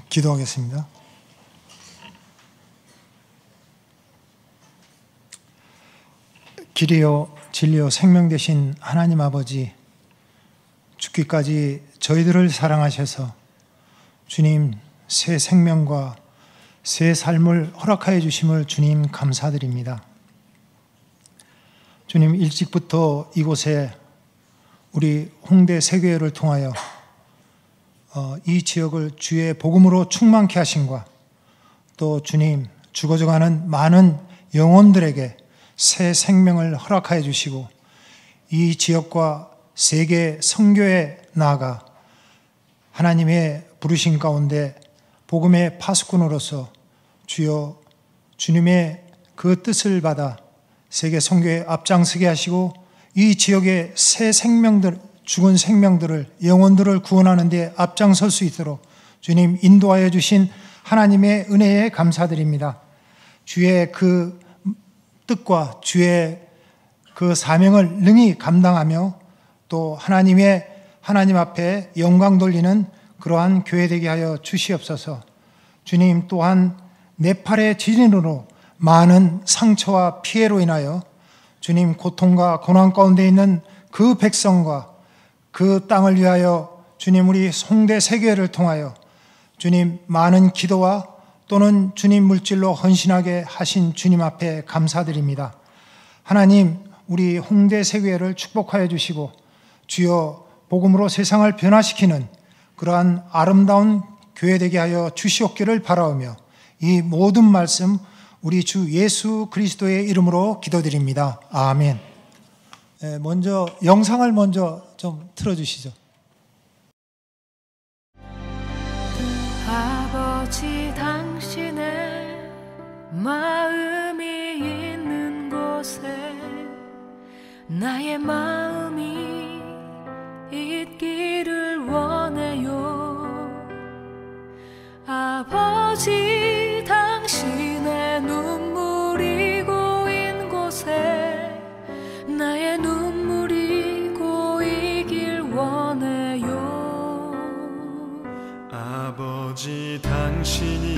기도하겠습니다. 길이요 진리요 생명 되신 하나님 아버지, 죽기까지 저희들을 사랑하셔서 주님 새 생명과 새 삶을 허락하여 주심을 주님 감사드립니다. 주님, 일찍부터 이곳에 우리 홍대 세교회를 통하여 이 지역을 주의 복음으로 충만케 하심과 또 주님 죽어져가는 많은 영혼들에게 새 생명을 허락하여 주시고 이 지역과 세계 선교에 나아가 하나님의 부르심 가운데 복음의 파수꾼으로서 주여 주님의 그 뜻을 받아 세계 선교에 앞장서게 하시고 이 지역의 새 생명들, 죽은 생명들을, 영혼들을 구원하는 데 앞장설 수 있도록 주님 인도하여 주신 하나님의 은혜에 감사드립니다. 주의 그 뜻과 주의 그 사명을 능히 감당하며 또 하나님 앞에 영광 돌리는 그러한 교회 되게 하여 주시옵소서. 주님, 또한 네팔의 지진으로 많은 상처와 피해로 인하여 주님 고통과 고난 가운데 있는 그 백성과 그 땅을 위하여 주님 우리 홍대 세교회를 통하여 주님 많은 기도와 또는 주님 물질로 헌신하게 하신 주님 앞에 감사드립니다. 하나님, 우리 홍대 세교회를 축복하여 주시고 주여 복음으로 세상을 변화시키는 그러한 아름다운 교회 되게 하여 주시옵기를 바라오며 이 모든 말씀 우리 주 예수 그리스도의 이름으로 기도드립니다. 아멘. 먼저 영상을 좀 틀어주시죠. 아버지, 당신의 마음이 있는 곳에 나의 마음이 있기를 원해요. 아버지, 당신의 눈물이 고인 곳에 나의 눈물이 고이길 원해요. 아버지, 당신이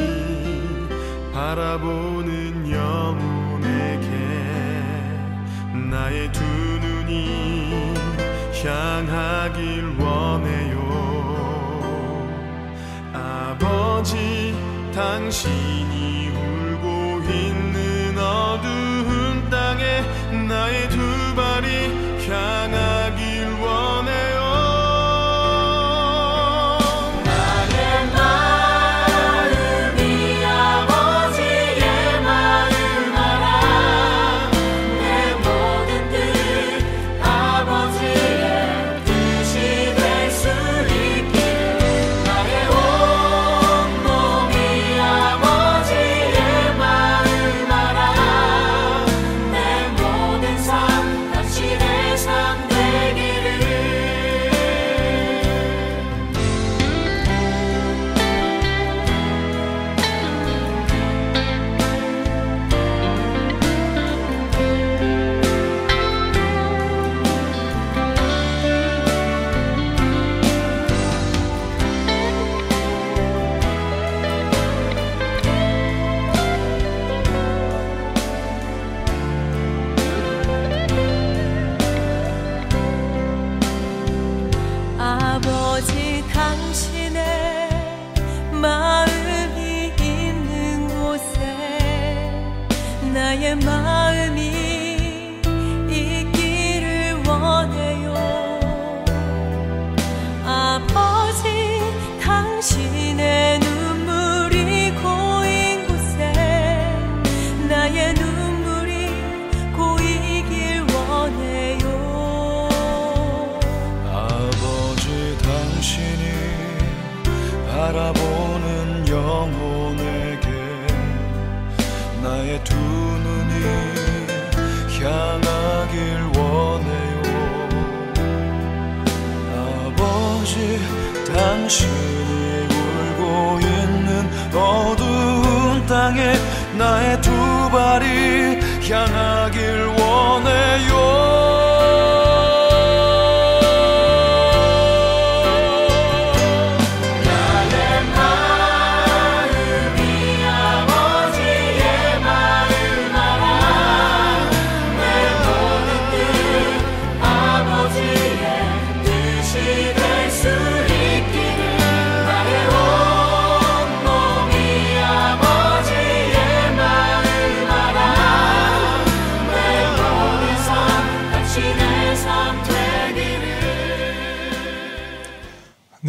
바라보는 영혼에게 나의 두 눈이 향하길 원해요. 아버지, 당신이 울고 있는 어두운 땅에 나의 두 발이 향하길 원해요. 바라보는 영혼에게 나의 두 눈이 향하길 원해요. 아버지, 당신이 울고 있는 어두운 땅에 나의 두 발이 향하길 원해요. 나의 마음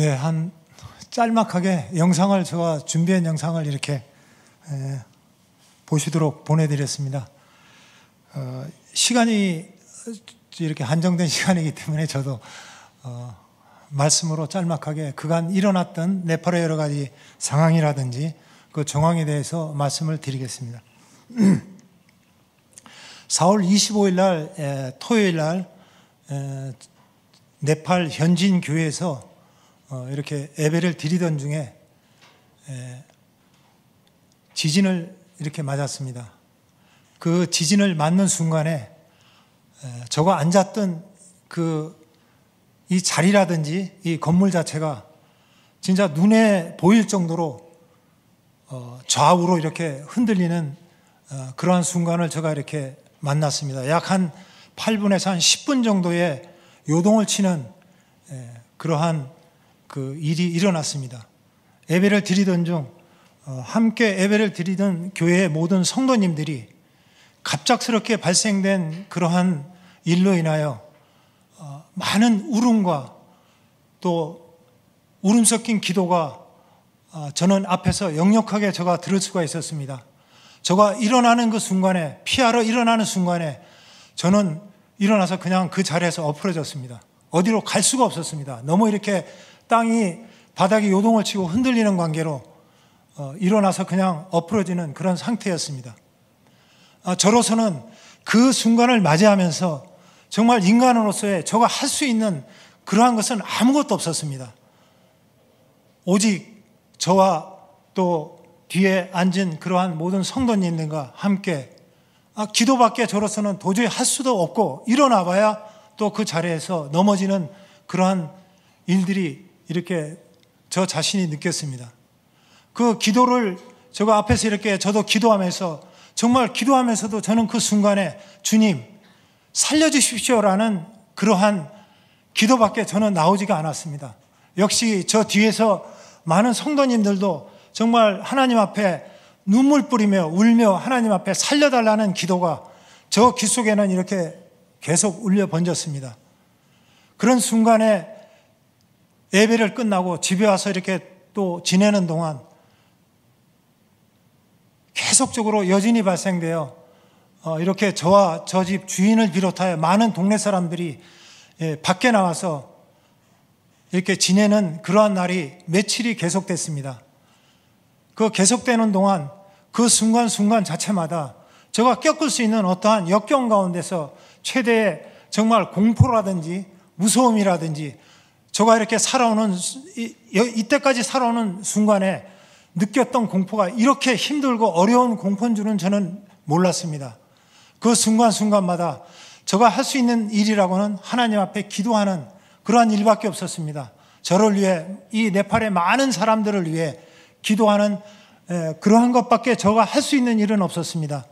네, 한 짤막하게 영상을 제가 준비한 영상을 이렇게 보시도록 보내드렸습니다. 시간이 이렇게 한정된 시간이기 때문에 저도 말씀으로 짤막하게 그간 일어났던 네팔의 여러 가지 상황이라든지 그 정황에 대해서 말씀을 드리겠습니다. 4월 25일 날 토요일 날 네팔 현지인 교회에서 이렇게 예배를 드리던 중에 지진을 이렇게 맞았습니다. 그 지진을 맞는 순간에 저가 앉았던 이 자리라든지 이 건물 자체가 진짜 눈에 보일 정도로 좌우로 이렇게 흔들리는 그러한 순간을 제가 이렇게 만났습니다. 약 한 8분에서 한 10분 정도의 요동을 치는 그러한 그 일이 일어났습니다. 예배를 드리던 중 함께 예배를 드리던 교회의 모든 성도님들이 갑작스럽게 발생된 그러한 일로 인하여 많은 울음과 또 울음 섞인 기도가 저는 앞에서 역력하게 제가 들을 수가 있었습니다. 제가 일어나는 그 순간에, 피하러 일어나는 순간에 저는 일어나서 그냥 그 자리에서 엎어졌습니다. 어디로 갈 수가 없었습니다. 너무 이렇게 땅이 바닥이 요동을 치고 흔들리는 관계로 일어나서 그냥 엎어지는 그런 상태였습니다. 저로서는 그 순간을 맞이하면서 정말 인간으로서의 제가 할 수 있는 그러한 것은 아무것도 없었습니다. 오직 저와 또 뒤에 앉은 그러한 모든 성도님들과 함께 기도밖에 저로서는 도저히 할 수도 없고 일어나 봐야 또 그 자리에서 넘어지는 그러한 일들이 이렇게 저 자신이 느꼈습니다. 그 기도를 제가 앞에서 이렇게 저도 기도하면서 정말 기도하면서도 저는 그 순간에 주님 살려주십시오라는 그러한 기도밖에 저는 나오지가 않았습니다. 역시 저 뒤에서 많은 성도님들도 정말 하나님 앞에 눈물 뿌리며 울며 하나님 앞에 살려달라는 기도가 저 귀 속에는 이렇게 계속 울려 번졌습니다. 그런 순간에 예배를 끝나고 집에 와서 이렇게 또 지내는 동안 계속적으로 여진이 발생되어 이렇게 저와 저 집 주인을 비롯하여 많은 동네 사람들이 밖에 나와서 이렇게 지내는 그러한 날이 며칠이 계속됐습니다. 그 계속되는 동안 그 순간순간 자체마다 제가 겪을 수 있는 어떠한 역경 가운데서 최대의 정말 공포라든지 무서움이라든지 제가 이렇게 살아오는 이때까지 살아오는 순간에 느꼈던 공포가 이렇게 힘들고 어려운 공포인 줄은 저는 몰랐습니다. 그 순간순간마다 제가 할 수 있는 일이라고는 하나님 앞에 기도하는 그러한 일밖에 없었습니다. 저를 위해 이 네팔의 많은 사람들을 위해 기도하는 그러한 것밖에 제가 할 수 있는 일은 없었습니다.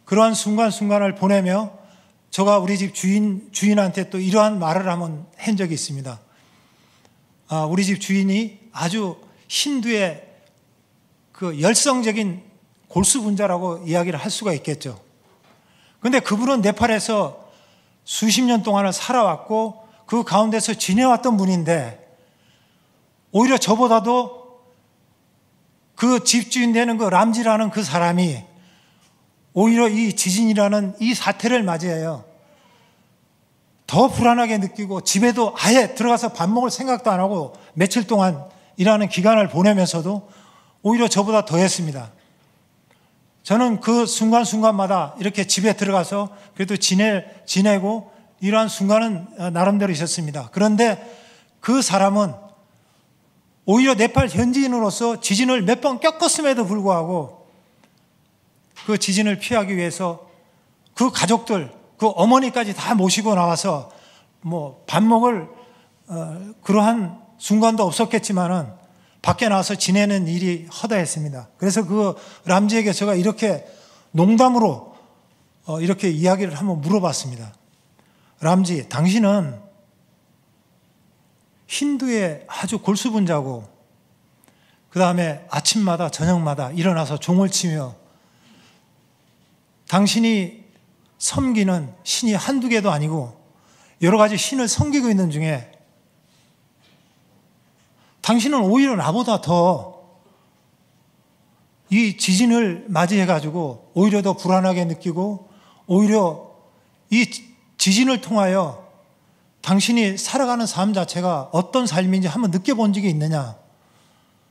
그러한 순간순간을 보내며 제가 우리 집 주인한테 또 이러한 말을 한번 한 적이 있습니다. 우리 집 주인이 아주 힌두의 그 열성적인 골수분자라고 이야기를 할 수가 있겠죠. 그런데 그분은 네팔에서 수십 년 동안을 살아왔고 그 가운데서 지내왔던 분인데 오히려 저보다도 그 집주인 되는 그 람지라는 그 사람이 오히려 이 지진이라는 이 사태를 맞이해요. 더 불안하게 느끼고 집에도 아예 들어가서 밥 먹을 생각도 안 하고 며칠 동안 일하는 기간을 보내면서도 오히려 저보다 더 했습니다. 저는 그 순간순간마다 이렇게 집에 들어가서 그래도 지내고 이러한 순간은 나름대로 있었습니다. 그런데 그 사람은 오히려 네팔 현지인으로서 지진을 몇 번 겪었음에도 불구하고 그 지진을 피하기 위해서 그 가족들, 그 어머니까지 다 모시고 나와서 뭐 밥 먹을 그러한 순간도 없었겠지만은 밖에 나와서 지내는 일이 허다했습니다. 그래서 그 람지에게 제가 이렇게 농담으로 이렇게 이야기를 한번 물어봤습니다. 람지, 당신은 힌두의 아주 골수분자고 그 다음에 아침마다 저녁마다 일어나서 종을 치며 당신이 섬기는 신이 한두 개도 아니고 여러 가지 신을 섬기고 있는 중에 당신은 오히려 나보다 더 이 지진을 맞이해가지고 오히려 더 불안하게 느끼고 오히려 이 지진을 통하여 당신이 살아가는 삶 자체가 어떤 삶인지 한번 느껴본 적이 있느냐.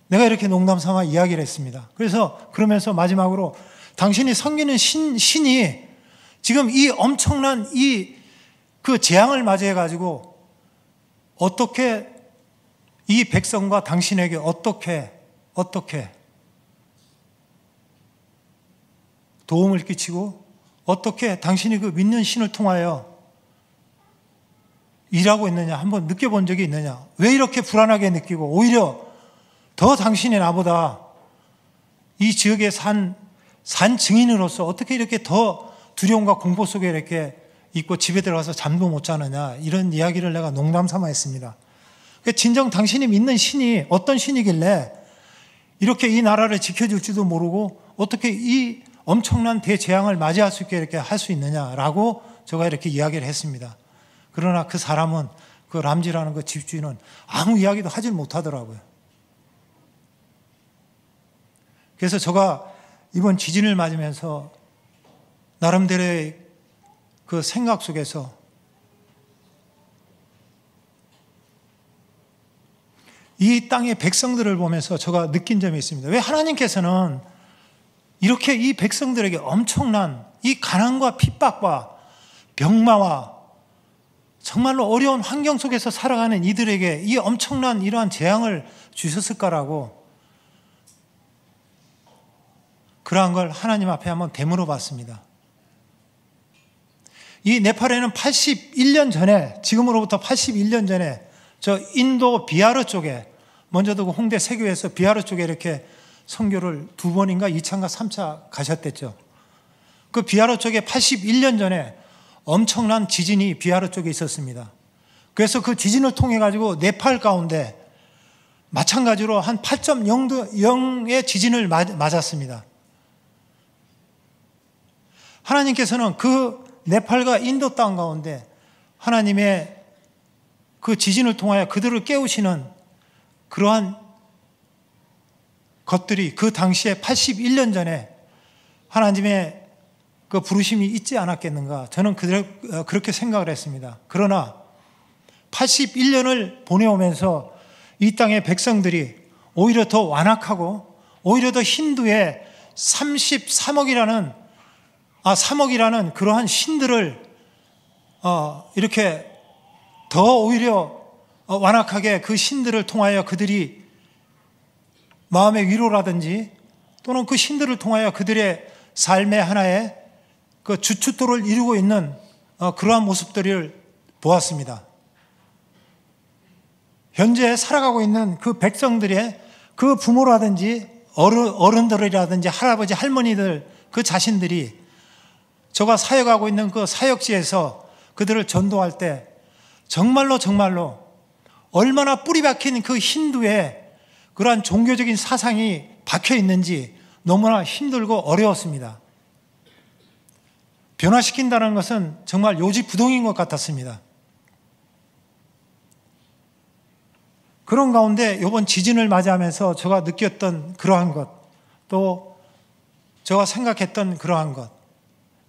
내가 이렇게 농담 삼아 이야기를 했습니다. 그러면서 마지막으로 당신이 섬기는 신이 지금 이 엄청난 그 재앙을 맞이해가지고 어떻게 이 백성과 당신에게 어떻게 도움을 끼치고 어떻게 당신이 그 믿는 신을 통하여 일하고 있느냐 한번 느껴본 적이 있느냐. 왜 이렇게 불안하게 느끼고 오히려 더 당신이 나보다 이 지역에 산 증인으로서 어떻게 이렇게 더 두려움과 공포 속에 이렇게 있고 집에 들어가서 잠도 못 자느냐. 이런 이야기를 내가 농담 삼아 했습니다. 진정 당신이 믿는 신이 어떤 신이길래 이렇게 이 나라를 지켜줄지도 모르고 어떻게 이 엄청난 대재앙을 맞이할 수 있게 이렇게 할 수 있느냐라고 제가 이렇게 이야기를 했습니다. 그러나 그 사람은 그 람지라는 그 집주인은 아무 이야기도 하질 못하더라고요. 그래서 제가 이번 지진을 맞으면서 나름대로의 그 생각 속에서 이 땅의 백성들을 보면서 제가 느낀 점이 있습니다. 왜 하나님께서는 이렇게 이 백성들에게 엄청난 이 가난과 핍박과 병마와 정말로 어려운 환경 속에서 살아가는 이들에게 이 엄청난 이러한 재앙을 주셨을까라고 그러한 걸 하나님 앞에 한번 되물어 봤습니다. 이 네팔에는 81년 전에, 지금으로부터 81년 전에 저 인도 비하르 쪽에, 먼저도 그 홍대 세교에서 비하르 쪽에 이렇게 선교를 2번인가 2차인가 3차 가셨댔죠. 그 비하르 쪽에 81년 전에 엄청난 지진이 비하르 쪽에 있었습니다. 그래서 그 지진을 통해 가지고 네팔 가운데 마찬가지로 한 8.0의 지진을 맞았습니다. 하나님께서는 그 네팔과 인도 땅 가운데 하나님의 그 지진을 통하여 그들을 깨우시는 그러한 것들이 그 당시에 81년 전에 하나님의 그 부르심이 있지 않았겠는가. 저는 그렇게 생각을 했습니다. 그러나 81년을 보내오면서 이 땅의 백성들이 오히려 더 완악하고 오히려 더 힌두의 3억이라는 그러한 신들을 이렇게 더 오히려 완악하게 그 신들을 통하여 그들이 마음의 위로라든지 또는 그 신들을 통하여 그들의 삶의 하나의 그 주춧돌을 이루고 있는 그러한 모습들을 보았습니다. 현재 살아가고 있는 그 백성들의 그 부모라든지 어른들이라든지 할아버지 할머니들 그 자신들이 저가 사역하고 있는 그 사역지에서 그들을 전도할 때 정말로 얼마나 뿌리 박힌 그 힌두의 그러한 종교적인 사상이 박혀 있는지 너무나 힘들고 어려웠습니다. 변화시킨다는 것은 정말 요지부동인 것 같았습니다. 그런 가운데 이번 지진을 맞이하면서 제가 느꼈던 그러한 것, 또 제가 생각했던 그러한 것,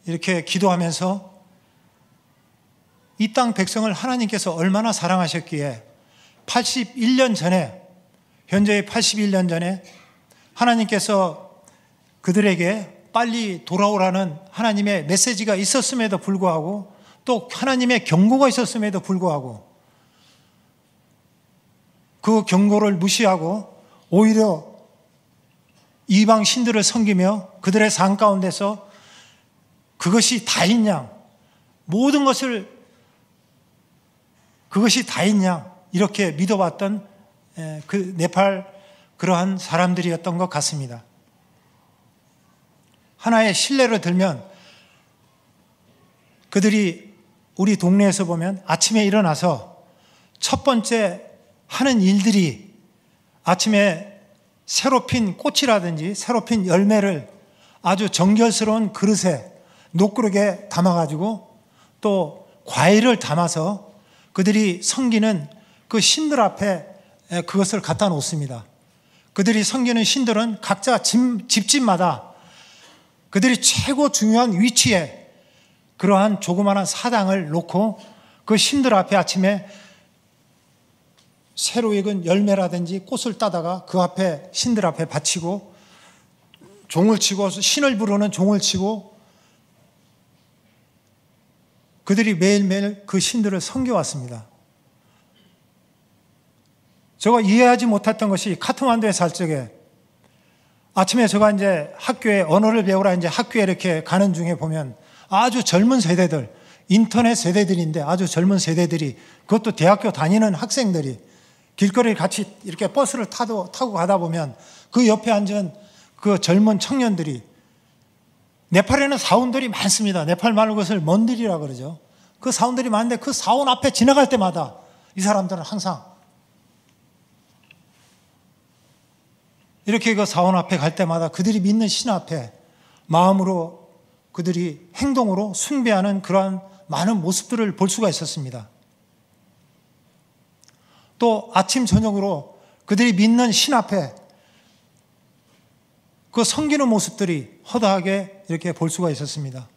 이렇게 기도하면서 이 땅 백성을 하나님께서 얼마나 사랑하셨기에 81년 전에, 현재의 81년 전에 하나님께서 그들에게 빨리 돌아오라는 하나님의 메시지가 있었음에도 불구하고 또 하나님의 경고가 있었음에도 불구하고 그 경고를 무시하고 오히려 이방 신들을 섬기며 그들의 삶 가운데서 그것이 다인 양, 모든 것을 그것이 다인 양 이렇게 믿어왔던 그 네팔 그러한 사람들이었던 것 같습니다. 하나의 신뢰를 들면 그들이 우리 동네에서 보면 아침에 일어나서 첫 번째 하는 일들이 아침에 새로 핀 꽃이라든지 새로 핀 열매를 아주 정결스러운 그릇에 녹그릇에 담아가지고 또 과일을 담아서 그들이 섬기는 그 신들 앞에 그것을 갖다 놓습니다. 그들이 섬기는 신들은 각자 집집마다 그들이 최고 중요한 위치에 그러한 조그마한 사당을 놓고 그 신들 앞에 아침에 새로 익은 열매라든지 꽃을 따다가 그 앞에 신들 앞에 바치고 종을 치고 신을 부르는 종을 치고 그들이 매일매일 그 신들을 섬겨왔습니다. 제가 이해하지 못했던 것이 카트만두에 살 적에 아침에 제가 이제 학교에 언어를 배우라 이제 학교에 이렇게 가는 중에 보면 아주 젊은 세대들, 인터넷 세대들인데 아주 젊은 세대들이 그것도 대학교 다니는 학생들이 길거리를 같이 이렇게 버스를 타고 가다 보면 그 옆에 앉은 그 젊은 청년들이 네팔에는 사원들이 많습니다. 네팔 말로 그것을 먼들이라고 그러죠. 그 사원들이 많은데 그 사원 앞에 지나갈 때마다 이 사람들은 항상 이렇게 그 사원 앞에 갈 때마다 그들이 믿는 신 앞에 마음으로 그들이 행동으로 숭배하는 그러한 많은 모습들을 볼 수가 있었습니다. 또 아침 저녁으로 그들이 믿는 신 앞에 그 섬기는 모습들이 허다하게 이렇게 볼 수가 있었습니다.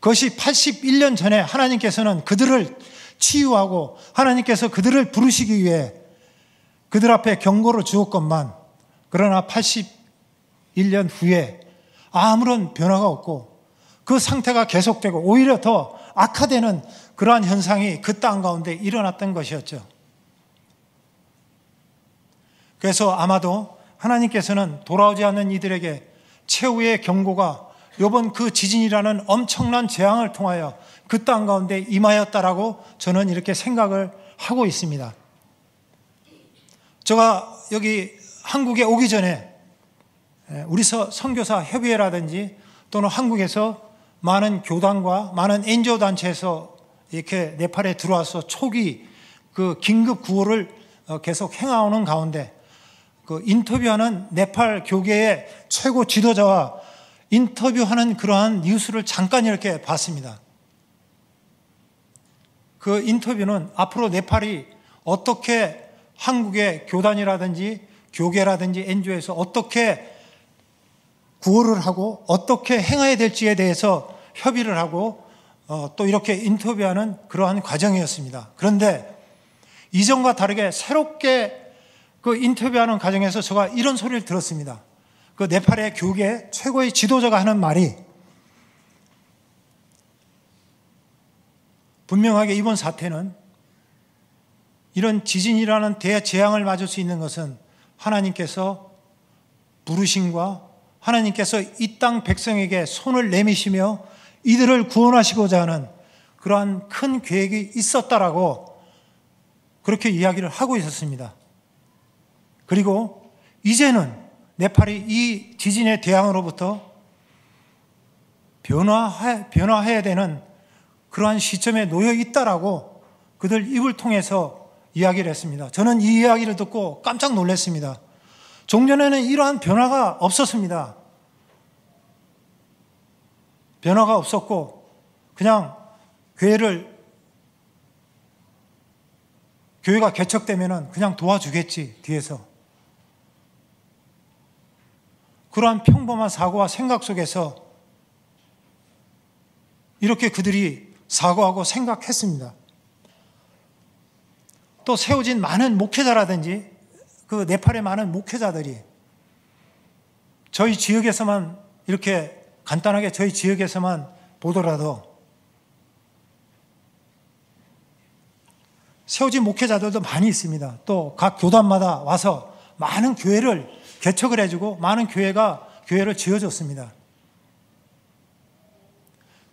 그것이 81년 전에 하나님께서는 그들을 치유하고 하나님께서 그들을 부르시기 위해 그들 앞에 경고를 주었건만 그러나 81년 후에 아무런 변화가 없고 그 상태가 계속되고 오히려 더 악화되는 그러한 현상이 그 땅 가운데 일어났던 것이었죠. 그래서 아마도 하나님께서는 돌아오지 않는 이들에게 최후의 경고가 이번 그 지진이라는 엄청난 재앙을 통하여 그 땅 가운데 임하였다라고 저는 이렇게 생각을 하고 있습니다. 제가 여기 한국에 오기 전에 우리 선교사 협의회라든지 또는 한국에서 많은 교단과 많은 NGO 단체에서 이렇게 네팔에 들어와서 초기 그 긴급 구호를 계속 행하오는 가운데 그 인터뷰하는 네팔 교계의 최고 지도자와 인터뷰하는 그러한 뉴스를 잠깐 이렇게 봤습니다. 그 인터뷰는 앞으로 네팔이 어떻게 한국의 교단이라든지 교계라든지 NGO에서 어떻게 구호를 하고 어떻게 행해야 될지에 대해서 협의를 하고 또 이렇게 인터뷰하는 그러한 과정이었습니다. 그런데 이전과 다르게 새롭게 그 인터뷰하는 과정에서 제가 이런 소리를 들었습니다. 그 네팔의 교계 최고의 지도자가 하는 말이 분명하게 이번 사태는 이런 지진이라는 대재앙을 맞을 수 있는 것은 하나님께서 부르심과 하나님께서 이 땅 백성에게 손을 내미시며 이들을 구원하시고자 하는 그러한 큰 계획이 있었다라고 그렇게 이야기를 하고 있었습니다. 그리고 이제는 네팔이 이 지진의 대항으로부터 변화해야 되는 그러한 시점에 놓여 있다라고 그들 입을 통해서 이야기를 했습니다. 저는 이 이야기를 듣고 깜짝 놀랐습니다. 종전에는 이러한 변화가 없었습니다. 변화가 없었고 그냥 교회가 개척되면은 그냥 도와주겠지 뒤에서. 그러한 평범한 사고와 생각 속에서 이렇게 그들이 사고하고 생각했습니다. 또 세워진 많은 목회자라든지 그 네팔의 많은 목회자들이 저희 지역에서만 이렇게 간단하게 저희 지역에서만 보더라도 세워진 목회자들도 많이 있습니다. 또 각 교단마다 와서 많은 교회를 개척을 해주고 많은 교회를 지어줬습니다.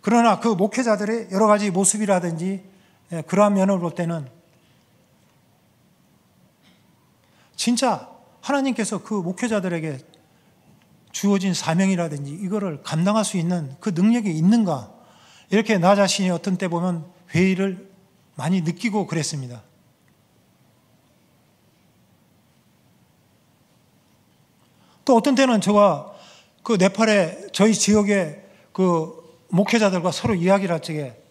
그러나 그 목회자들의 여러 가지 모습이라든지 그러한 면을 볼 때는 진짜 하나님께서 그 목회자들에게 주어진 사명이라든지 이거를 감당할 수 있는 그 능력이 있는가, 이렇게 나 자신이 어떤 때 보면 회의를 많이 느끼고 그랬습니다. 또 어떤 때는 제가 그 네팔의 저희 지역의 그 목회자들과 서로 이야기를 할 적에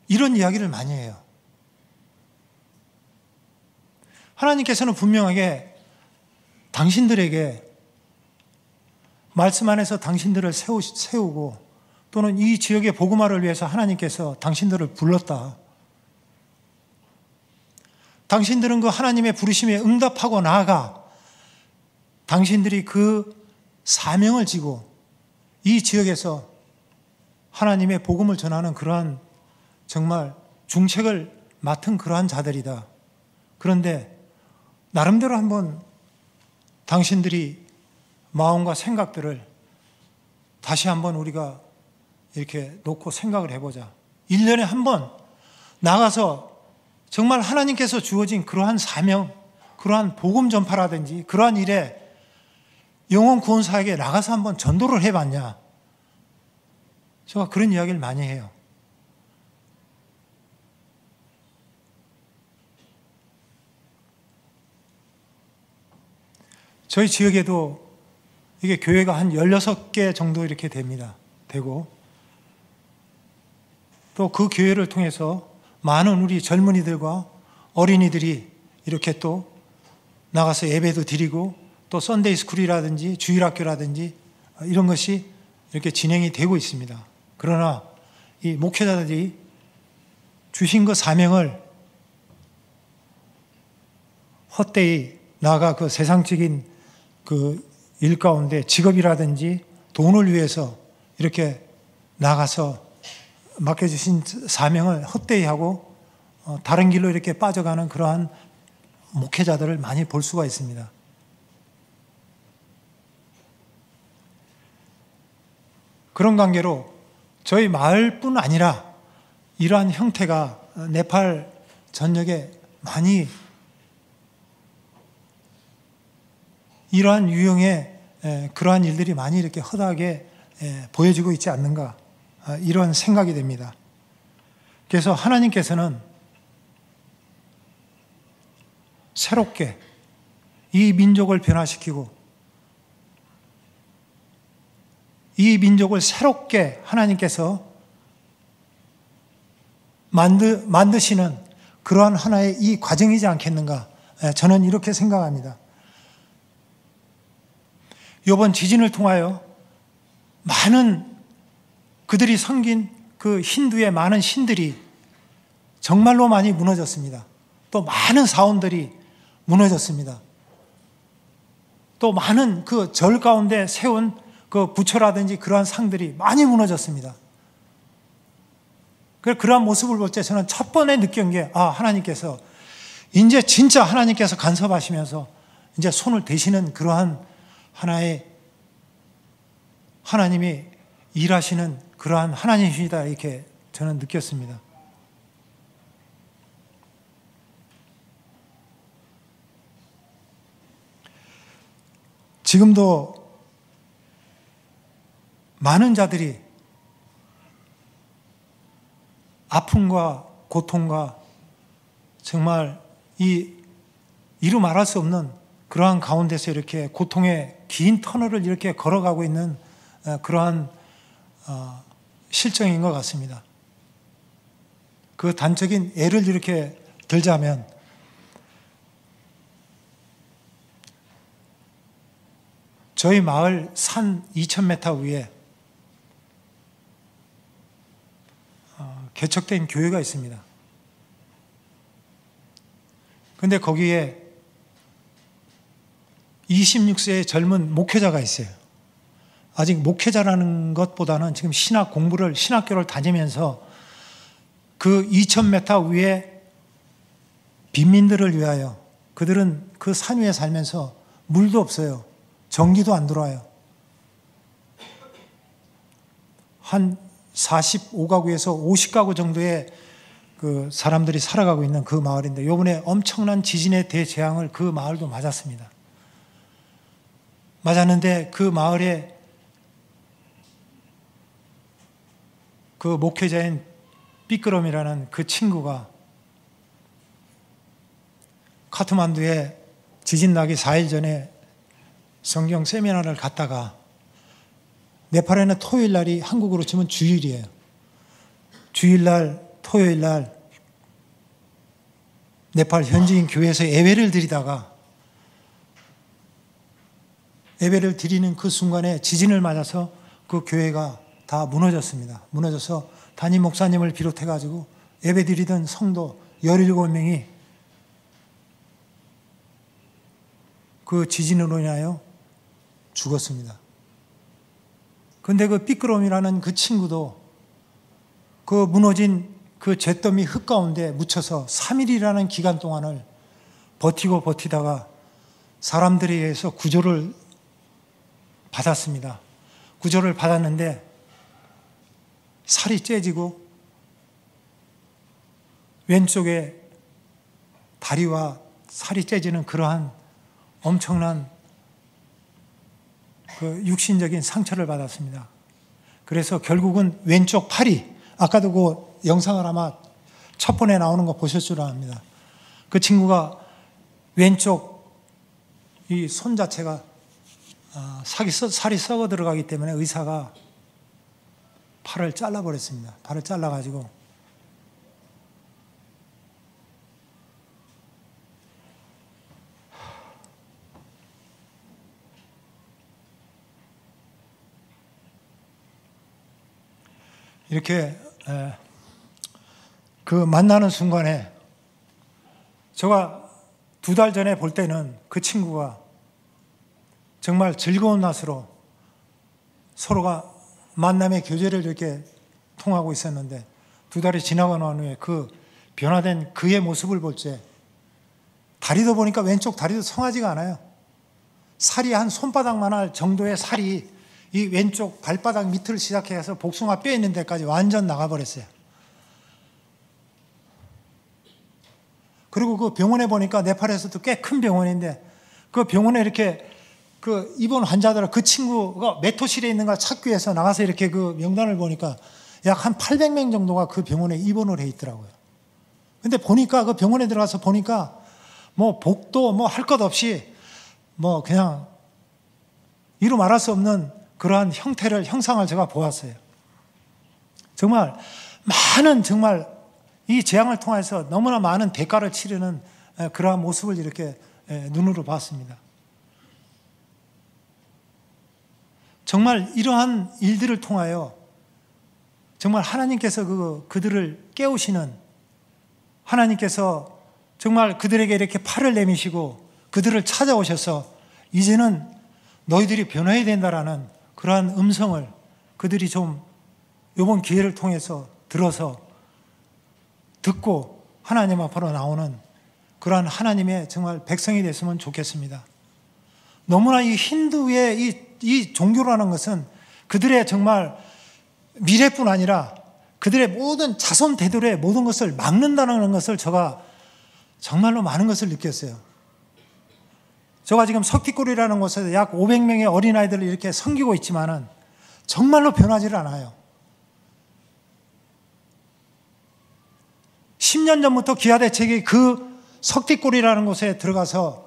이런 이야기를 많이 해요. 하나님께서는 분명하게 당신들에게 말씀 안에서 당신들을 세우고 또는 이 지역의 복음화를 위해서 하나님께서 당신들을 불렀다. 당신들은 그 하나님의 부르심에 응답하고 나아가 당신들이 그 사명을 지고 이 지역에서 하나님의 복음을 전하는 그러한 정말 중책을 맡은 그러한 자들이다. 그런데 나름대로 한번 당신들이 마음과 생각들을 다시 한번 우리가 이렇게 놓고 생각을 해보자. 1년에 한 번 나가서 정말 하나님께서 주어진 그러한 사명, 그러한 복음 전파라든지 그러한 일에 영혼 구원사에게 나가서 한번 전도를 해봤냐. 제가 그런 이야기를 많이 해요. 저희 지역에도 이게 교회가 한 16개 정도 이렇게 되고 또 그 교회를 통해서 많은 우리 젊은이들과 어린이들이 이렇게 또 나가서 예배도 드리고 또 썬데이 스쿨이라든지 주일학교라든지 이런 것이 이렇게 진행이 되고 있습니다. 그러나 이 목회자들이 주신 그 사명을 헛되이 나아가 그 세상적인 그 일 가운데 직업이라든지 돈을 위해서 이렇게 나가서 맡겨주신 사명을 헛되이 하고 다른 길로 이렇게 빠져가는 그러한 목회자들을 많이 볼 수가 있습니다. 그런 관계로 저희 마을뿐 아니라 이러한 형태가 네팔 전역에 많이 이러한 유형의 그러한 일들이 많이 이렇게 허다하게 보여지고 있지 않는가, 이런 생각이 됩니다. 그래서 하나님께서는 새롭게 이 민족을 변화시키고 이 민족을 새롭게 하나님께서 만드시는 그러한 하나의 이 과정이지 않겠는가, 저는 이렇게 생각합니다. 이번 지진을 통하여 많은 그들이 섬긴 그 힌두의 많은 신들이 정말로 많이 무너졌습니다. 또 많은 사원들이 무너졌습니다. 또 많은 그 절 가운데 세운 그 부처라든지 그러한 상들이 많이 무너졌습니다. 그러한 모습을 볼 때 저는 첫 번에 느낀 게, 하나님께서 이제 진짜 하나님께서 간섭하시면서 이제 손을 대시는 그러한 하나의 하나님이 일하시는 그러한 하나님이시다, 이렇게 저는 느꼈습니다. 지금도 많은 자들이 아픔과 고통과 정말 이루 말할 수 없는 그러한 가운데서 이렇게 고통의 긴 터널을 이렇게 걸어가고 있는 그러한 실정인 것 같습니다. 그 단적인 예를 이렇게 들자면, 저희 마을 산 2,000m 위에 개척된 교회가 있습니다. 그런데 거기에 26세의 젊은 목회자가 있어요. 아직 목회자라는 것보다는 지금 신학교를 다니면서 그 2,000m 위에 빈민들을 위하여, 그들은 그 산 위에 살면서 물도 없어요. 전기도 안 들어와요. 한 45가구에서 50가구 정도의 그 사람들이 살아가고 있는 그 마을인데, 이번에 엄청난 지진의 대재앙을 그 마을도 맞았습니다. 맞았는데 그 마을에 그 목회자인 삐끄럼이라는 그 친구가 카트만두에 지진 나기 4일 전에 성경 세미나를 갔다가, 네팔에는 토요일 날이 한국으로 치면 주일이에요. 주일날, 토요일 날 네팔 현지인 교회에서 예배를 드리다가 예배를 드리는 그 순간에 지진을 맞아서 그 교회가 다 무너졌습니다. 무너져서 담임 목사님을 비롯해가지고 예배 드리던 성도 17명이 그 지진으로 인하여 죽었습니다. 그런데 그 삐끄럼이라는 그 친구도 그 무너진 그 잿더미 흙 가운데 묻혀서 3일이라는 기간 동안을 버티다가 사람들에 의해서 구조를 받았습니다. 구조를 받았는데 살이 째지고 왼쪽에 다리와 살이 째지는 그러한 엄청난 그 육신적인 상처를 받았습니다. 그래서 결국은 왼쪽 팔이, 아까도 그 영상을 아마 첫 번에 나오는 거 보셨을 줄 압니다. 그 친구가 왼쪽 이 손 자체가 살이 썩어 들어가기 때문에 의사가 팔을 잘라버렸습니다. 팔을 잘라가지고 이렇게 그 만나는 순간에 제가 2달 전에 볼 때는 그 친구가 정말 즐거운 낯으로 서로가 만남의 교제를 이렇게 통하고 있었는데 2달이 지나고 난 후에 그 변화된 그의 모습을 볼 때 다리도 보니까 왼쪽 다리도 성하지가 않아요. 살이 한 손바닥만 할 정도의 살이 이 왼쪽 발바닥 밑을 시작해서 복숭아 뼈 있는 데까지 완전 나가버렸어요. 그리고 그 병원에 보니까 네팔에서도 꽤 큰 병원인데 그 병원에 이렇게 그 입원 환자들, 그 친구가 메토실에 있는 걸 찾기 위해서 나가서 이렇게 그 명단을 보니까 약 한 800명 정도가 그 병원에 입원을 해 있더라고요. 근데 보니까 그 병원에 들어가서 보니까 뭐 복도 뭐 할 것 없이 뭐 그냥 이루 말할 수 없는 그러한 형상을 제가 보았어요. 정말 정말 이 재앙을 통해서 너무나 많은 대가를 치르는 그러한 모습을 이렇게 눈으로 봤습니다. 정말 이러한 일들을 통하여 정말 하나님께서 그들을 깨우시는, 하나님께서 정말 그들에게 이렇게 팔을 내미시고 그들을 찾아오셔서 이제는 너희들이 변해야 된다라는 그러한 음성을 그들이 좀 이번 기회를 통해서 들어서 듣고 하나님 앞으로 나오는 그러한 하나님의 정말 백성이 됐으면 좋겠습니다. 너무나 이 힌두의 이 종교라는 것은 그들의 정말 미래뿐 아니라 그들의 모든 자손 대들의 모든 것을 막는다는 것을 제가 정말로 많은 것을 느꼈어요. 제가 지금 석티골이라는 곳에서 약 500명의 어린아이들을 이렇게 섬기고 있지만은 정말로 변하지를 않아요. 10년 전부터 기아대책이 그 석티골이라는 곳에 들어가서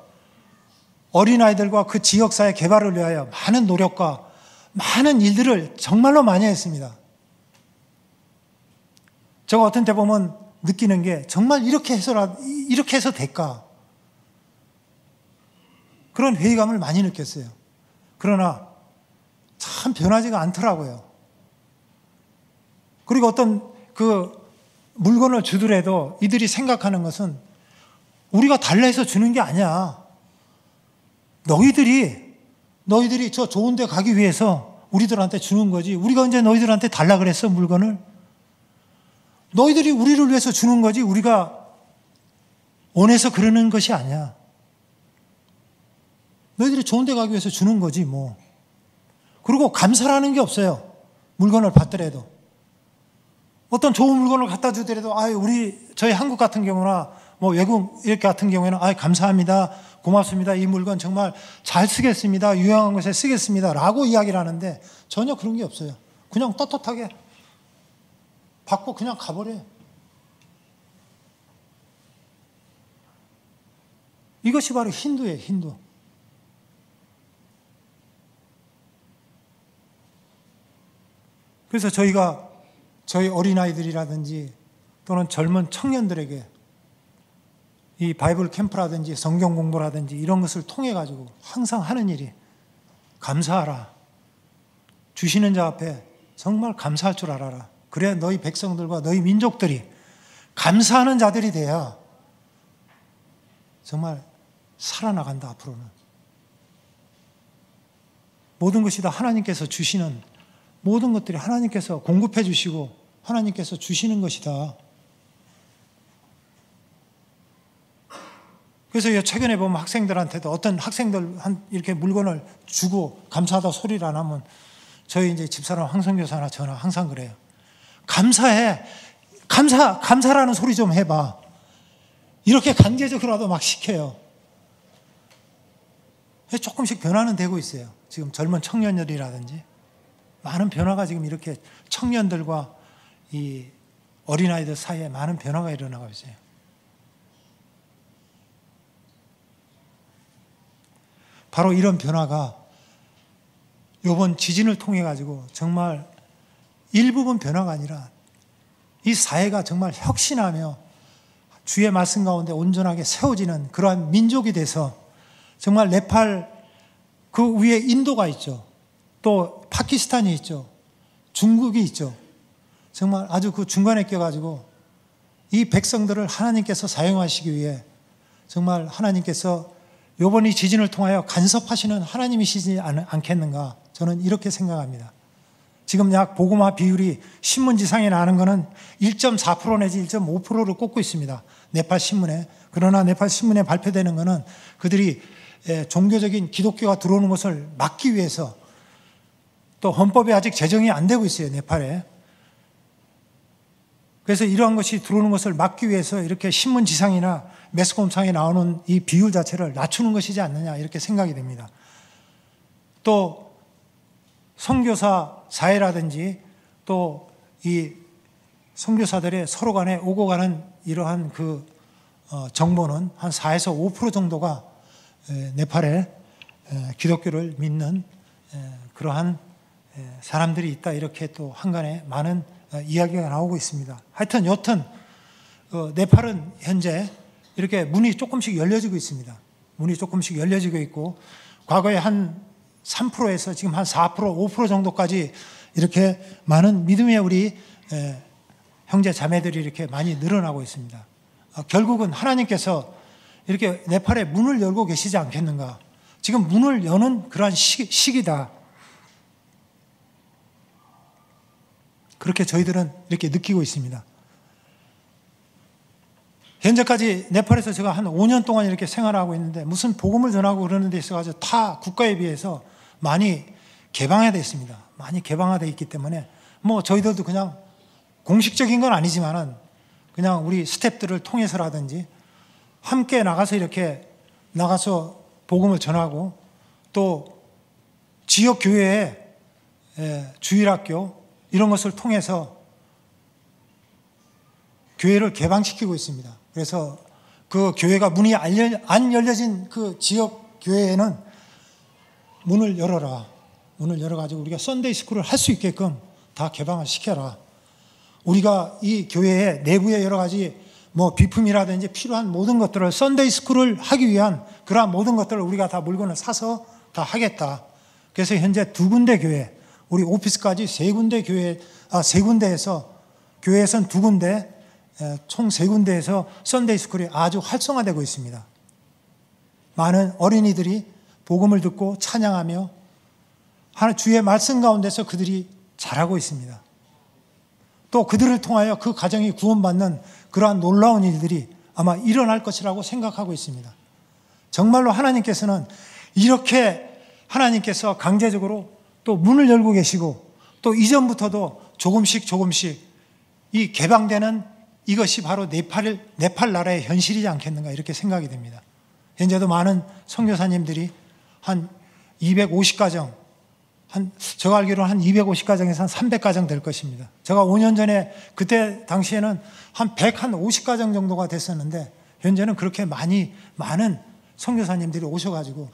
어린아이들과 그 지역사회 개발을 위하여 많은 노력과 많은 일들을 정말로 많이 했습니다. 제가 어떤 때 보면 느끼는 게 정말 이렇게 해서 될까? 그런 회의감을 많이 느꼈어요. 그러나 참 변하지가 않더라고요. 그리고 어떤 그 물건을 주더라도 이들이 생각하는 것은 우리가 달라 해서 주는 게 아니야. 너희들이 저 좋은 데 가기 위해서 우리들한테 주는 거지. 우리가 언제 너희들한테 달라 그랬어, 물건을? 너희들이 우리를 위해서 주는 거지 우리가 원해서 그러는 것이 아니야. 너희들이 좋은 데 가기 위해서 주는 거지 뭐. 그리고 감사라는 게 없어요. 물건을 받더라도. 어떤 좋은 물건을 갖다 주더라도 저희 한국 같은 경우나 뭐 외국 이렇게 같은 경우에는 감사합니다. 고맙습니다. 이 물건 정말 잘 쓰겠습니다. 유용한 것에 쓰겠습니다. 라고 이야기를 하는데 전혀 그런 게 없어요. 그냥 떳떳하게 받고 그냥 가버려요. 이것이 바로 힌두예요, 힌두. 그래서 저희 어린아이들이라든지 또는 젊은 청년들에게 이 바이블 캠프라든지 성경 공부라든지 이런 것을 통해 가지고 항상 하는 일이 감사하라. 주시는 자 앞에 정말 감사할 줄 알아라. 그래야 너희 백성들과 너희 민족들이 감사하는 자들이 돼야 정말 살아나간다. 앞으로는 모든 것이 다 하나님께서 주시는, 모든 것들이 하나님께서 공급해 주시고 하나님께서 주시는 것이다. 그래서 최근에 보면 학생들한테도 어떤 학생들 이렇게 물건을 주고 감사하다 소리를 안 하면 저희 이제 집사람 황선교사나 저나 항상 그래요. 감사해. 감사라는 소리 좀 해봐. 이렇게 강제적으로라도 막 시켜요. 조금씩 변화는 되고 있어요. 지금 젊은 청년들이라든지 많은 변화가 지금 이렇게 청년들과 이 어린아이들 사이에 많은 변화가 일어나고 있어요. 바로 이런 변화가 이번 지진을 통해 가지고 정말 일부분 변화가 아니라 이 사회가 정말 혁신하며 주의 말씀 가운데 온전하게 세워지는 그러한 민족이 돼서 정말 네팔 그 위에 인도가 있죠. 또 파키스탄이 있죠. 중국이 있죠. 정말 아주 그 중간에 껴가지고 이 백성들을 하나님께서 사용하시기 위해 정말 하나님께서 이번 이 지진을 통하여 간섭하시는 하나님이시지 않겠는가, 저는 이렇게 생각합니다. 지금 약 복음화 비율이 신문지상에 나는 것은 1.4% 내지 1.5%를 꼽고 있습니다. 네팔 신문에. 그러나 네팔 신문에 발표되는 것은 그들이 종교적인 기독교가 들어오는 것을 막기 위해서, 또 헌법이 아직 제정이 안 되고 있어요, 네팔에. 그래서 이러한 것이 들어오는 것을 막기 위해서 이렇게 신문지상이나 매스컴상에 나오는 이 비율 자체를 낮추는 것이지 않느냐, 이렇게 생각이 됩니다. 또 선교사 사회라든지 또 이 선교사들의 서로 간에 오고 가는 이러한 그 정보는 한 4에서 5% 정도가 네팔에 기독교를 믿는 그러한 사람들이 있다, 이렇게 또 한간에 많은 이야기가 나오고 있습니다. 하여튼 여튼 네팔은 현재 이렇게 문이 조금씩 열려지고 있습니다. 문이 조금씩 열려지고 있고, 과거에 한 3%에서 지금 한 4%, 5% 정도까지 이렇게 많은 믿음의 우리 형제 자매들이 이렇게 많이 늘어나고 있습니다. 결국은 하나님께서 이렇게 네팔에 문을 열고 계시지 않겠는가. 지금 문을 여는 그러한 시기다. 그렇게 저희들은 이렇게 느끼고 있습니다. 현재까지 네팔에서 제가 한 5년 동안 이렇게 생활하고 있는데 무슨 복음을 전하고 그러는 데 있어가지고 타 국가에 비해서 많이 개방화되어 있습니다. 많이 개방화되어 있기 때문에 뭐 저희들도 그냥 공식적인 건 아니지만은 그냥 우리 스태프들을 통해서라든지 함께 나가서 이렇게 나가서 복음을 전하고, 또 지역 교회에 주일학교 이런 것을 통해서 교회를 개방시키고 있습니다. 그래서 그 교회가 문이 안 열려진 그 지역 교회에는 문을 열어라. 문을 열어가지고 우리가 썬데이 스쿨을 할 수 있게끔 다 개방을 시켜라. 우리가 이 교회의 내부에 여러 가지 뭐 비품이라든지 필요한 모든 것들을 썬데이 스쿨을 하기 위한 그러한 모든 것들을 우리가 다 물건을 사서 다 하겠다. 그래서 현재 2군데 교회, 우리 오피스까지 3군데 교회, 3군데에서 교회에선 2군데, 총 3군데에서 썬데이 스쿨이 아주 활성화되고 있습니다. 많은 어린이들이 복음을 듣고 찬양하며 주의 말씀 가운데서 그들이 자라고 있습니다. 또 그들을 통하여 그 가정이 구원받는 그러한 놀라운 일들이 아마 일어날 것이라고 생각하고 있습니다. 정말로 하나님께서는 이렇게 하나님께서 강제적으로 또 문을 열고 계시고, 또 이전부터도 조금씩 이 개방되는 이것이 바로 네팔 나라의 현실이지 않겠는가, 이렇게 생각이 됩니다. 현재도 많은 선교사님들이 한 250가정, 제가 알기로는 한 250가정에서 한 300가정 될 것입니다. 제가 5년 전에 그때 당시에는 한 150가정 정도가 됐었는데, 현재는 그렇게 많은 선교사님들이 오셔가지고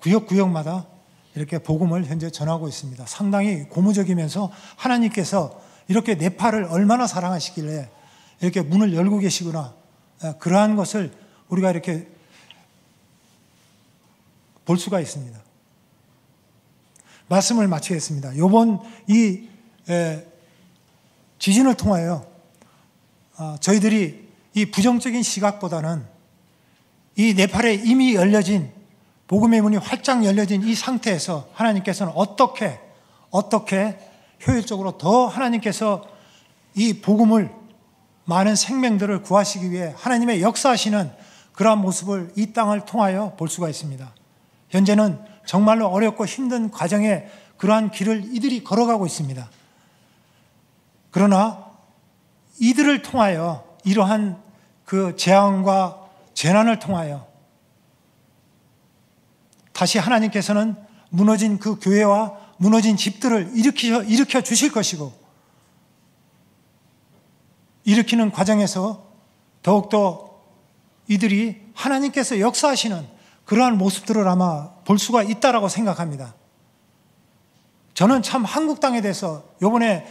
구역마다 이렇게 복음을 현재 전하고 있습니다. 상당히 고무적이면서 하나님께서 이렇게 네팔을 얼마나 사랑하시길래 이렇게 문을 열고 계시구나, 그러한 것을 우리가 이렇게 볼 수가 있습니다. 말씀을 마치겠습니다. 이번 이 지진을 통하여 저희들이 이 부정적인 시각보다는 이 네팔에 이미 열려진 복음의 문이 활짝 열려진 이 상태에서 하나님께서는 어떻게 효율적으로 더 하나님께서 이 복음을 많은 생명들을 구하시기 위해 하나님의 역사하시는 그러한 모습을 이 땅을 통하여 볼 수가 있습니다. 현재는 정말로 어렵고 힘든 과정에 그러한 길을 이들이 걸어가고 있습니다. 그러나 이들을 통하여 이러한 그 재앙과 재난을 통하여 다시 하나님께서는 무너진 그 교회와 무너진 집들을 일으켜 주실 것이고, 일으키는 과정에서 더욱더 이들이 하나님께서 역사하시는 그러한 모습들을 아마 볼 수가 있다라고 생각합니다. 저는 참 한국 땅에 대해서 이번에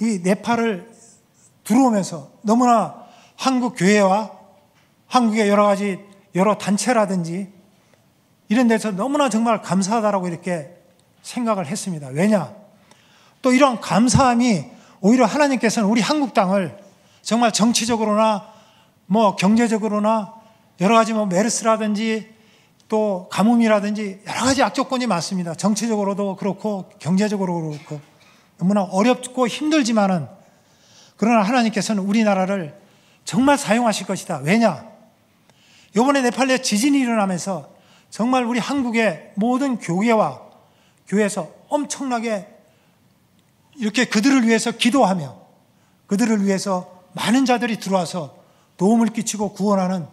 이 네팔을 들어오면서 너무나 한국 교회와 한국의 여러 단체라든지 이런 데서 너무나 정말 감사하다라고 이렇게 생각을 했습니다. 왜냐? 또 이런 감사함이 오히려 하나님께서는 우리 한국 땅을 정말 정치적으로나 경제적으로나 여러 가지 메르스라든지 또 가뭄이라든지 여러 가지 악조건이 많습니다. 정치적으로도 그렇고 경제적으로도 그렇고 너무나 어렵고 힘들지만은, 그러나 하나님께서는 우리나라를 정말 사용하실 것이다. 왜냐? 이번에 네팔에 지진이 일어나면서 정말 우리 한국의 모든 교회에서 엄청나게 이렇게 그들을 위해서 기도하며 그들을 위해서 많은 자들이 들어와서 도움을 끼치고 구원하는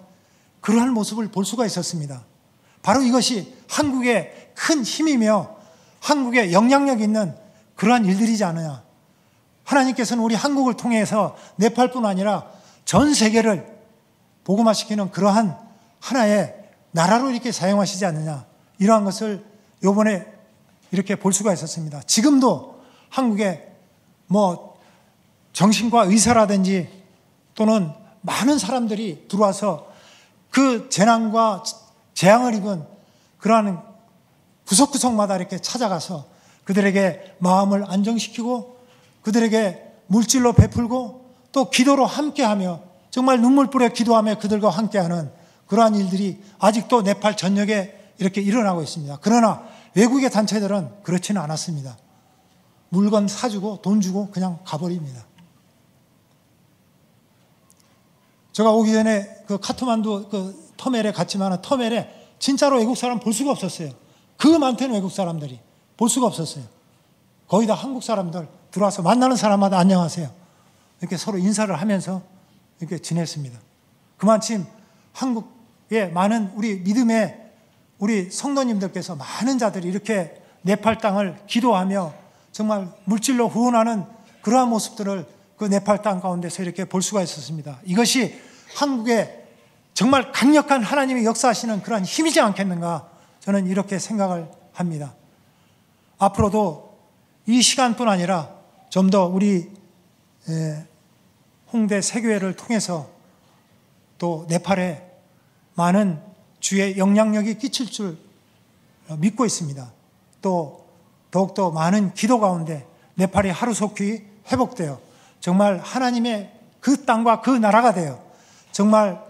그러한 모습을 볼 수가 있었습니다. 바로 이것이 한국의 큰 힘이며 한국의 영향력 있는 그러한 일들이지 않느냐. 하나님께서는 우리 한국을 통해서 네팔뿐 아니라 전 세계를 복음화시키는 그러한 하나의 나라로 이렇게 사용하시지 않느냐. 이러한 것을 이번에 이렇게 볼 수가 있었습니다. 지금도 한국에 정신과 의사라든지 또는 많은 사람들이 들어와서 그 재난과 재앙을 입은 그러한 구석구석마다 이렇게 찾아가서 그들에게 마음을 안정시키고 그들에게 물질로 베풀고 또 기도로 함께하며 정말 눈물 뿌려 기도하며 그들과 함께하는 그러한 일들이 아직도 네팔 전역에 이렇게 일어나고 있습니다. 그러나 외국의 단체들은 그렇지는 않았습니다. 물건 사주고 돈 주고 그냥 가버립니다. 제가 오기 전에 그 카트만두 그 터멜에 갔지만 터멜에 진짜로 외국 사람 볼 수가 없었어요. 그 많던 외국 사람들이 볼 수가 없었어요. 거의 다 한국 사람들 들어와서 만나는 사람마다 안녕하세요. 이렇게 서로 인사를 하면서 이렇게 지냈습니다. 그만큼 한국의 많은 우리 믿음의 우리 성도님들께서 많은 자들이 이렇게 네팔 땅을 기도하며 정말 물질로 후원하는 그러한 모습들을 그 네팔 땅 가운데서 이렇게 볼 수가 있었습니다. 이것이 한국의 정말 강력한 하나님의 역사하시는 그러한 힘이지 않겠는가, 저는 이렇게 생각을 합니다. 앞으로도 이 시간뿐 아니라 좀 더 우리 홍대 세교회를 통해서 또 네팔에 많은 주의 영향력이 끼칠 줄 믿고 있습니다. 또 더욱더 많은 기도 가운데 네팔이 하루속히 회복되어 정말 하나님의 그 땅과 그 나라가 되어 정말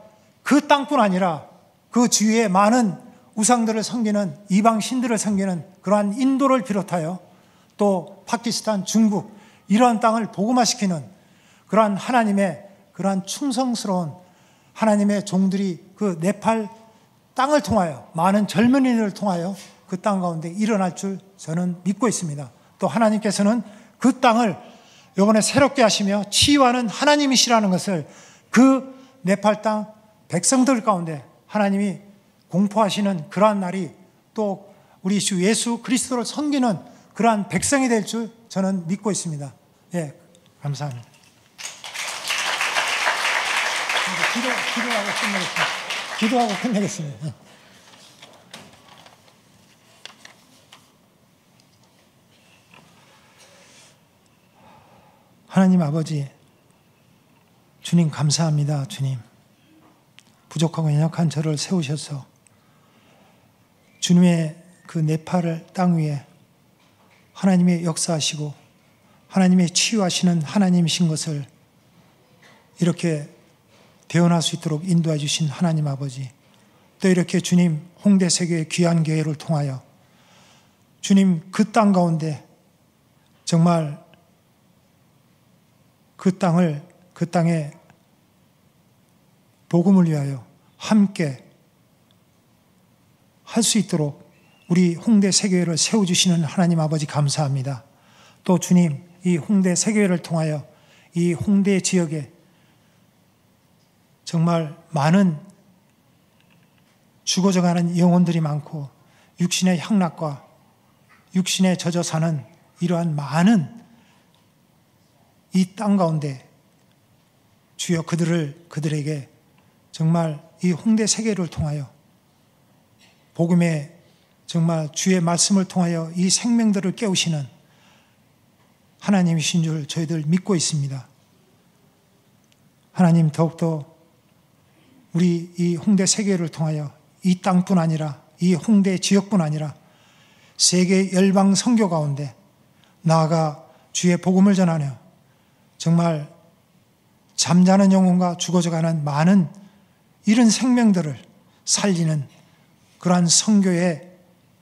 그 땅뿐 아니라 그 주위에 많은 우상들을 섬기는 이방 신들을 섬기는 그러한 인도를 비롯하여 또 파키스탄, 중국 이러한 땅을 복음화시키는 그러한 하나님의 그러한 충성스러운 하나님의 종들이 그 네팔 땅을 통하여 많은 젊은이들을 통하여 그 땅 가운데 일어날 줄 저는 믿고 있습니다. 또 하나님께서는 그 땅을 이번에 새롭게 하시며 치유하는 하나님이시라는 것을 그 네팔 땅 백성들 가운데 하나님이 공포하시는 그러한 날이 또 우리 주 예수 그리스도를 섬기는 그러한 백성이 될 줄 저는 믿고 있습니다. 예, 감사합니다. 기도하고 끝내겠습니다. 하나님 아버지, 주님 감사합니다. 주님, 부족하고 연약한 저를 세우셔서 주님의 그 네팔 땅 위에 하나님의 역사하시고 하나님의 치유하시는 하나님이신 것을 이렇게 대언할 수 있도록 인도해 주신 하나님 아버지, 또 이렇게 주님 홍대 세계의 귀한 교회를 통하여 주님 그 땅 가운데 정말 그 땅에 복음을 위하여 함께 할 수 있도록 우리 홍대 세교회를 세워주시는 하나님 아버지 감사합니다. 또 주님, 이 홍대 세교회를 통하여 이 홍대 지역에 정말 많은 죽어져가는 영혼들이 많고 육신의 향락과 육신에 젖어 사는 이러한 많은 이 땅 가운데 주여 그들에게 정말 이 홍대 세계를 통하여 복음의 정말 주의 말씀을 통하여 이 생명들을 깨우시는 하나님이신 줄 저희들 믿고 있습니다. 하나님, 더욱더 우리 이 홍대 세계를 통하여 이 땅뿐 아니라 이 홍대 지역뿐 아니라 세계 열방 선교 가운데 나아가 주의 복음을 전하며 정말 잠자는 영혼과 죽어져가는 많은 이런 생명들을 살리는 그러한 선교의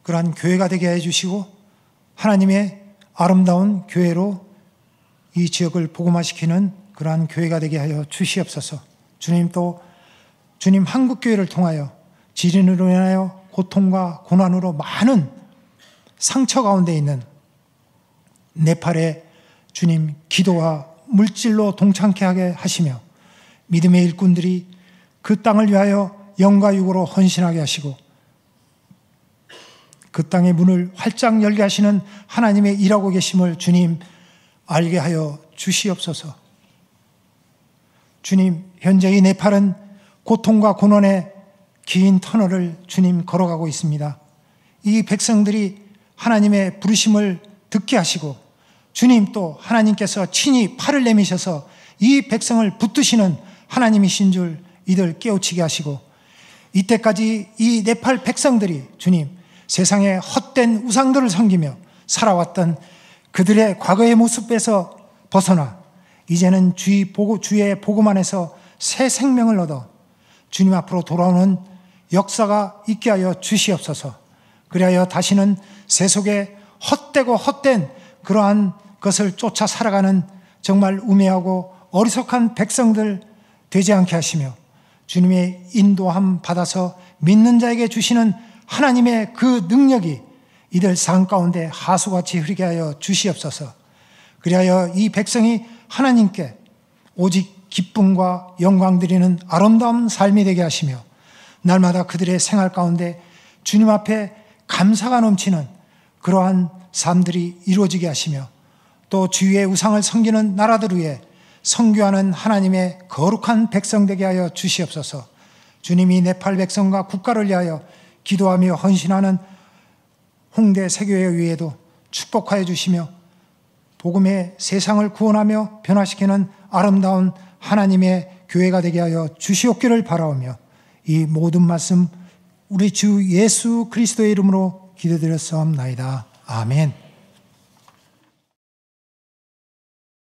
그러한 교회가 되게 해주시고 하나님의 아름다운 교회로 이 지역을 복음화시키는 그러한 교회가 되게 하여 주시옵소서. 주님, 또 주님 한국교회를 통하여 지진으로 인하여 고통과 고난으로 많은 상처 가운데 있는 네팔의 주님 기도와 물질로 동참케 하게 하시며 믿음의 일꾼들이 그 땅을 위하여 영과 육으로 헌신하게 하시고 그 땅의 문을 활짝 열게 하시는 하나님의 일하고 계심을 주님 알게 하여 주시옵소서. 주님, 현재 이 네팔은 고통과 고난의 긴 터널을 주님 걸어가고 있습니다. 이 백성들이 하나님의 부르심을 듣게 하시고 주님, 또 하나님께서 친히 팔을 내미셔서 이 백성을 붙드시는 하나님이신 줄 이들 깨우치게 하시고 이때까지 이 네팔 백성들이 주님 세상의 헛된 우상들을 섬기며 살아왔던 그들의 과거의 모습에서 벗어나 이제는 주의 복음 안에서 새 생명을 얻어 주님 앞으로 돌아오는 역사가 있게 하여 주시옵소서. 그리하여 다시는 세속에 헛되고 헛된 그러한 것을 쫓아 살아가는 정말 우매하고 어리석한 백성들 되지 않게 하시며 주님의 인도함 받아서 믿는 자에게 주시는 하나님의 그 능력이 이들 삶 가운데 하수같이 흐르게 하여 주시옵소서. 그리하여 이 백성이 하나님께 오직 기쁨과 영광 드리는 아름다운 삶이 되게 하시며 날마다 그들의 생활 가운데 주님 앞에 감사가 넘치는 그러한 삶들이 이루어지게 하시며 또 주위의 우상을 섬기는 나라들 위에 선교하는 하나님의 거룩한 백성 되게 하여 주시옵소서. 주님이 네팔 백성과 국가를 위하여 기도하며 헌신하는 홍대 세교회 위에도 축복하여 주시며 복음의 세상을 구원하며 변화시키는 아름다운 하나님의 교회가 되게 하여 주시옵기를 바라오며 이 모든 말씀 우리 주 예수 그리스도의 이름으로 기도드렸사옵나이다. 아멘.